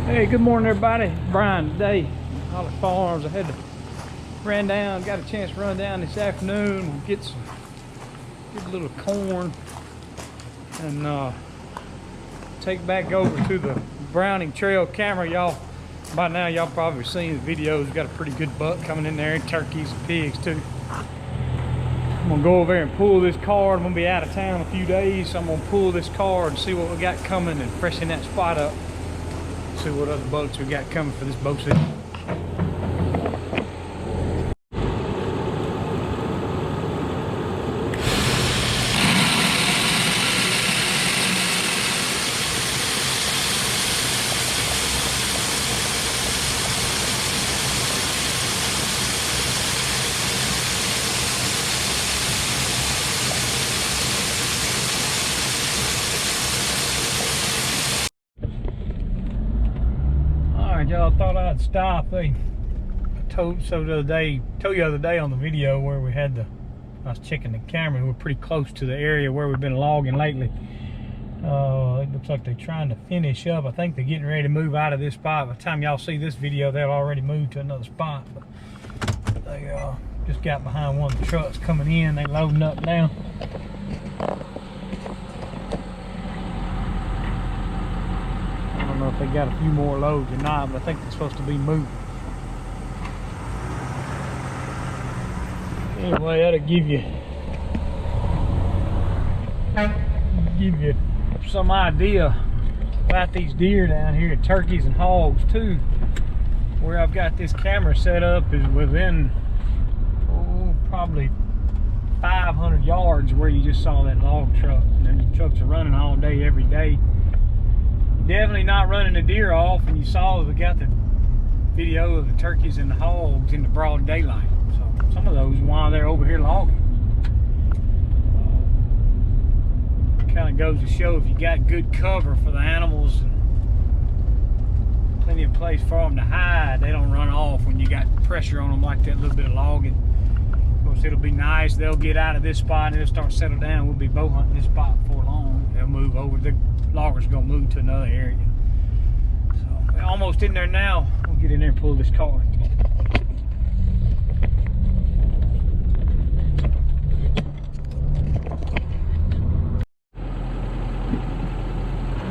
Hey, good morning everybody. Brian today, Hollis Farms. I had to got a chance to run down this afternoon. We'll get a little corn and take back over to the Browning Trail camera. Y'all, by now y'all probably seen the videos. Got a pretty good buck coming in there, and turkeys and pigs too. I'm gonna go over there and pull this card. I'm gonna be out of town a few days, so I'm gonna pull this card and see what we got coming and freshen that spot up. See what other boats we got coming for this boat season. Y'all, thought I'd stop. I told you the other day on the video where we had I was checking the camera. We're pretty close to the area where we've been logging lately. It looks like they're trying to finish up. I think they're getting ready to move out of this spot. By the time y'all see this video, they'll already moved to another spot. But they just got behind one of the trucks coming in. They loading up now. I don't know if they got a few more loads or not, but I think they're supposed to be moving. Anyway, that'll give you some idea about these deer down here, turkeys and hogs too. Where I've got this camera set up is within probably 500 yards where you just saw that log truck. And then the trucks are running all day, every day. Definitely not running the deer off, and you saw we got the video of the turkeys and the hogs in the broad daylight. So some of those while they're over here logging. Kind of goes to show if you got good cover for the animals and plenty of place for them to hide, they don't run off when you got pressure on them like that little bit of logging. Of course, it'll be nice. They'll get out of this spot and they'll start to settle down. We'll be bow hunting this spot before long. They'll move over. The loggers gonna move to another area. So we're almost in there now. We'll get in there and pull this car.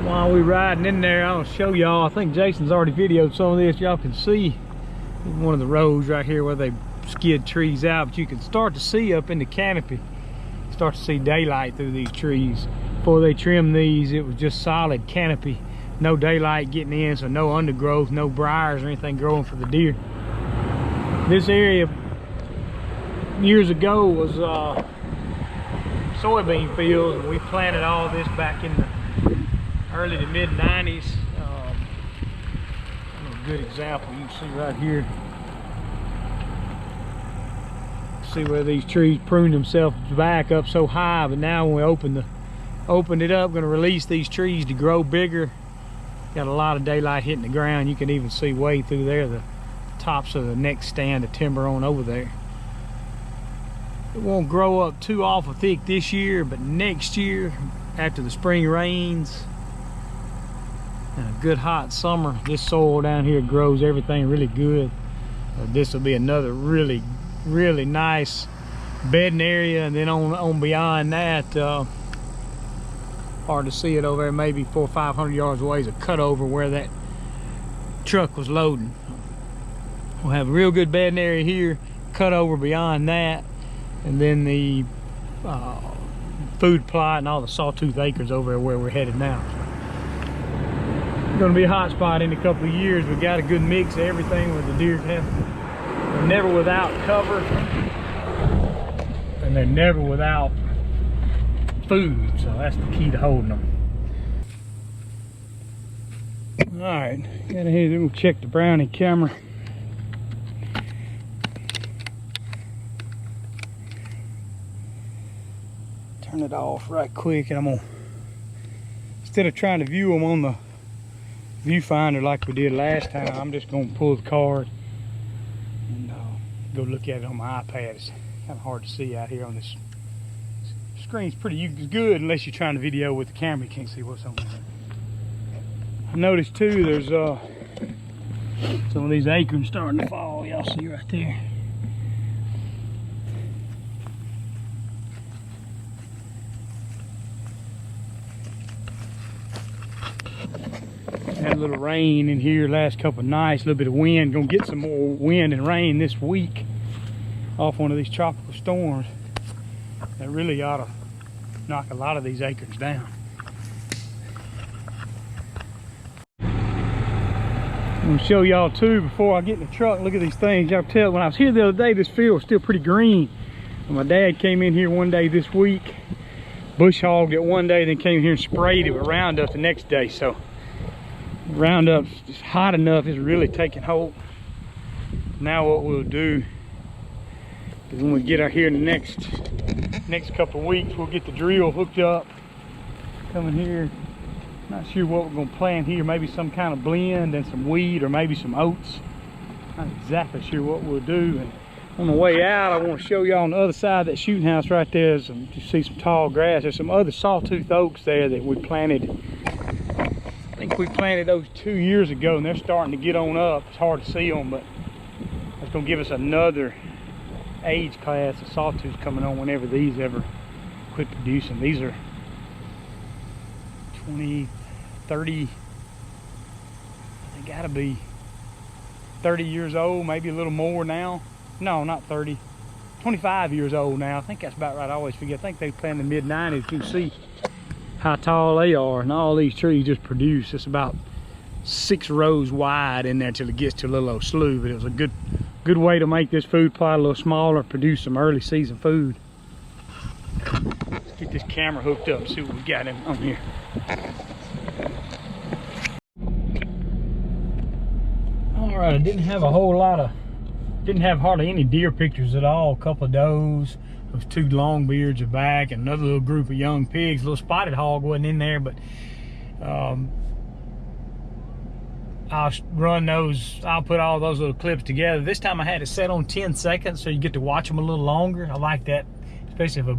While we're riding in there, I'll show y'all. I think Jason's already videoed some of this. Y'all can see one of the rows right here where they skid trees out, but you can start to see up in the canopy, start to see daylight through these trees. Before they trimmed these, it was just solid canopy, no daylight getting in, so no undergrowth, no briars or anything growing for the deer. This area years ago was soybean fields, and we planted all this back in the early to mid 90s. A good example you can see right here. See where these trees pruned themselves back up so high, but now when we opened it up, going to release these trees to grow bigger. Got a lot of daylight hitting the ground. You can even see way through there the tops of the next stand of timber on over there. It won't grow up too awful thick this year, but next year, after the spring rains and a good hot summer, this soil down here grows everything really good. This will be another really nice bedding area, and then on beyond that, hard to see it over there, maybe 400 or 500 yards away is a cutover where that truck was loading. We'll have a real good bedding area here, cutover beyond that, and then the food plot and all the sawtooth acres over there where we're headed now. It's going to be a hot spot in a couple of years. We got a good mix of everything where the deer have. They're never without cover, and they're never without food, so that's the key to holding them. All right, got ahead. We'll check the Browning camera. Turn it off right quick, and I'm gonna, instead of trying to view them on the viewfinder like we did last time, I'm just gonna pull the card and go look at it on my iPad. It's kind of hard to see out here on this screen's pretty good unless you're trying to video with the camera. You can't see what's on there. I noticed too there's Some of these acorns starting to fall, y'all see right there. Had a little rain in here last couple of nights, a little bit of wind. Gonna get some more wind and rain this week off one of these tropical storms that really ought to knock a lot of these acorns down. I'm gonna show y'all too before I get in the truck. Look at these things. Y'all tell, when I was here the other day, this field was still pretty green. And my dad came in here one day this week, bush hogged it one day, then came here and sprayed it with Roundup the next day. So Roundup's just hot enough, it's really taking hold. Now what we'll do is when we get out here in the next couple of weeks, we'll get the drill hooked up, come in here. Not sure what we're gonna plant here, maybe some kind of blend and some wheat or maybe some oats. Not exactly sure what we'll do. And on the way out, I want to show y'all on the other side of that shooting house right there, you see some tall grass. There's some other sawtooth oaks there that we planted. I think we planted those 2 years ago, and they're starting to get on up. It's hard to see them, but it's going to give us another age class of sawtooths coming on whenever these ever quit producing. These are 20, 30, they got to be 30 years old, maybe a little more now. No, not 30, 25 years old now. I think that's about right. I always forget. I think they planted in the mid-90s. You can see how tall they are, and all these trees just produce. It's about 6 rows wide in there till it gets to a little old slough. But it was a good way to make this food plot a little smaller, produce some early season food. Let's get this camera hooked up and see what we got on here. All right, I didn't have hardly any deer pictures at all. A couple of does. Those 2 longbeards are back, and another little group of young pigs. A little spotted hog wasn't in there, but I'll run those. I'll put all those little clips together. This time I had it set on 10 seconds, so you get to watch them a little longer. I like that, especially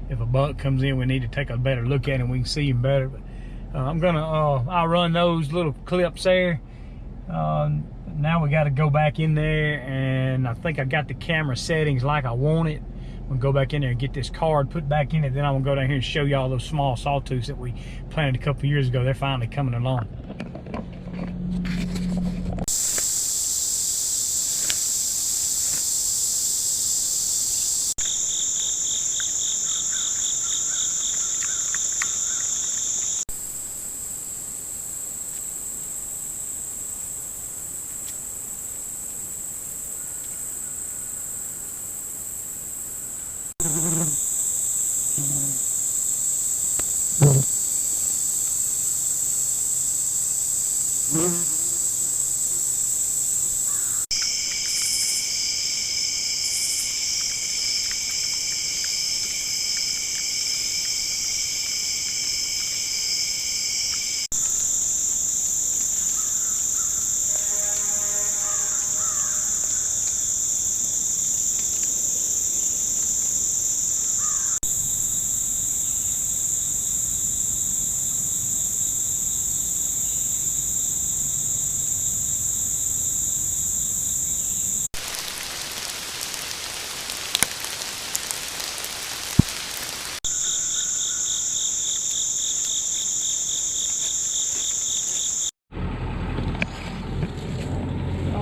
if a buck comes in, we need to take a better look at him. We can see him better. But I'll run those little clips there. Now we got to go back in there, and I think I got the camera settings like I want it. We'll go back in there and get this card put back in it. Then I'm gonna go down here and show y'all those small sawtooths that we planted a couple years ago. They're finally coming along.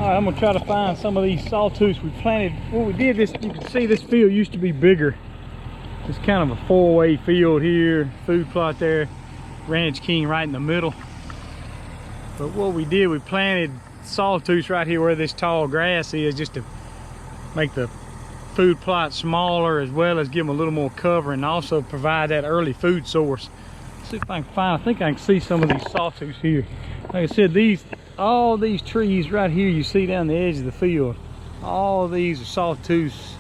I'm gonna try to find some of these sawtooths we planted. What we did, this, you can see this field used to be bigger. It's kind of a 4-way field here, food plot there, Ranch King right in the middle. But what we did, we planted sawtooths right here where this tall grass is, just to make the food plot smaller, as well as give them a little more cover, and also provide that early food source. Let's see if I can find, I think I can see some of these sawtooths here. Like I said, all these trees right here you see down the edge of the field, all of these are sawtooths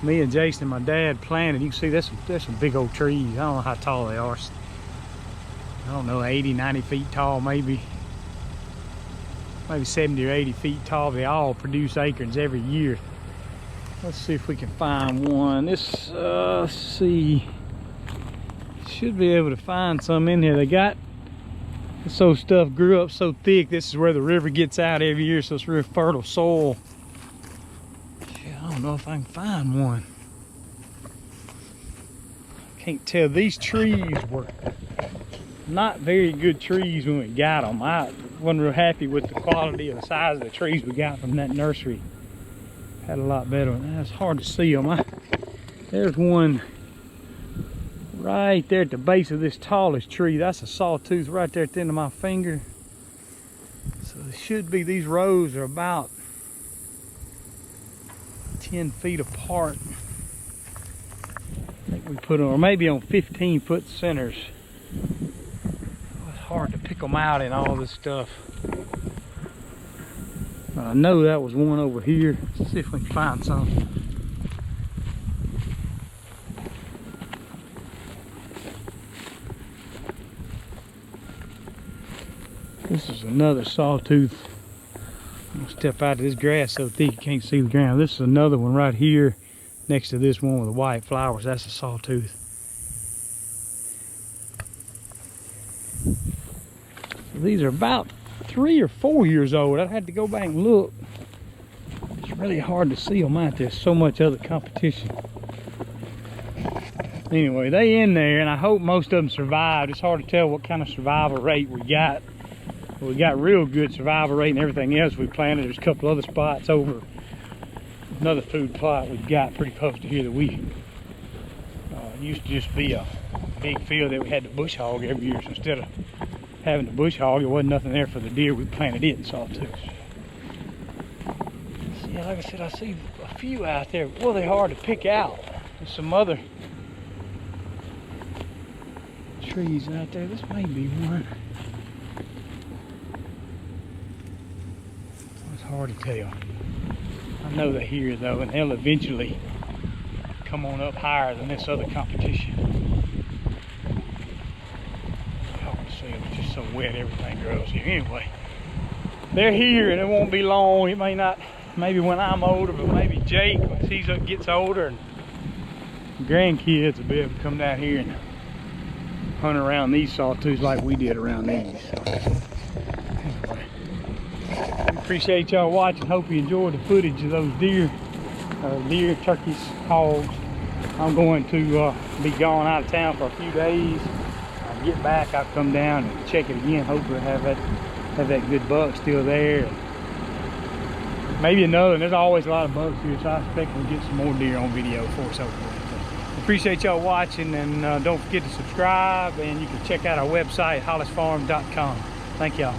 me and Jason and my dad planted. You can see there's some big old trees. I don't know how tall they are. I don't know, 80, 90 feet tall, maybe 70 or 80 feet tall. They all produce acorns every year. Let's see if we can find one. This, let's see, should be able to find some in here. They got So stuff grew up so thick. This is where the river gets out every year, so it's real fertile soil. Yeah, I don't know if I can find one. Can't tell. These trees were not very good trees when we got them. I wasn't real happy with the quality of the size of the trees we got from that nursery. Had a lot better one. It's hard to see them. There's one right there at the base of this tallest tree. That's a sawtooth right there at the end of my finger. So it should be, these rows are about 10 feet apart. I think we put them, or maybe on 15-foot centers. It's hard to pick them out in all this stuff. But I know that was one over here. Let's see if we can find some. This is another sawtooth. I'm gonna step out of this grass so thick you can't see the ground. This is another one right here next to this one with the white flowers. That's a sawtooth. So these are about 3 or 4 years old. I had to go back and look. It's really hard to see them out there. So much other competition. Anyway, they in there, and I hope most of them survived. It's hard to tell what kind of survival rate we got. We got real good survival rate and everything else we planted. There's a couple other spots over another food plot we've got pretty close to here that we used to just be a big field that we had to bush hog every year. So instead of having to bush hog, there wasn't nothing there for the deer. We planted it in sawtooths. Yeah, like I said, I see a few out there. Well, they're hard to pick out. There's some other trees out there. This may be one. Hard to tell. I know they're here though, and they'll eventually come on up higher than this other competition. Hard to see them. It's just so wet, everything grows here. Anyway, they're here, and it won't be long. It may not, maybe when I'm older, but maybe Jake, when he gets older, and grandkids will be able to come down here and hunt around these sawtooths like we did around these. So. Appreciate y'all watching. Hope you enjoyed the footage of those deer, turkeys, hogs. I'm going to be gone out of town for a few days. I'll get back, I'll come down and check it again. Hopefully have that good buck still there. Maybe another, and there's always a lot of bucks here, so I expect we'll get some more deer on video for us over there. Appreciate y'all watching, and don't forget to subscribe, and you can check out our website, hollisfarms.com. Thank y'all.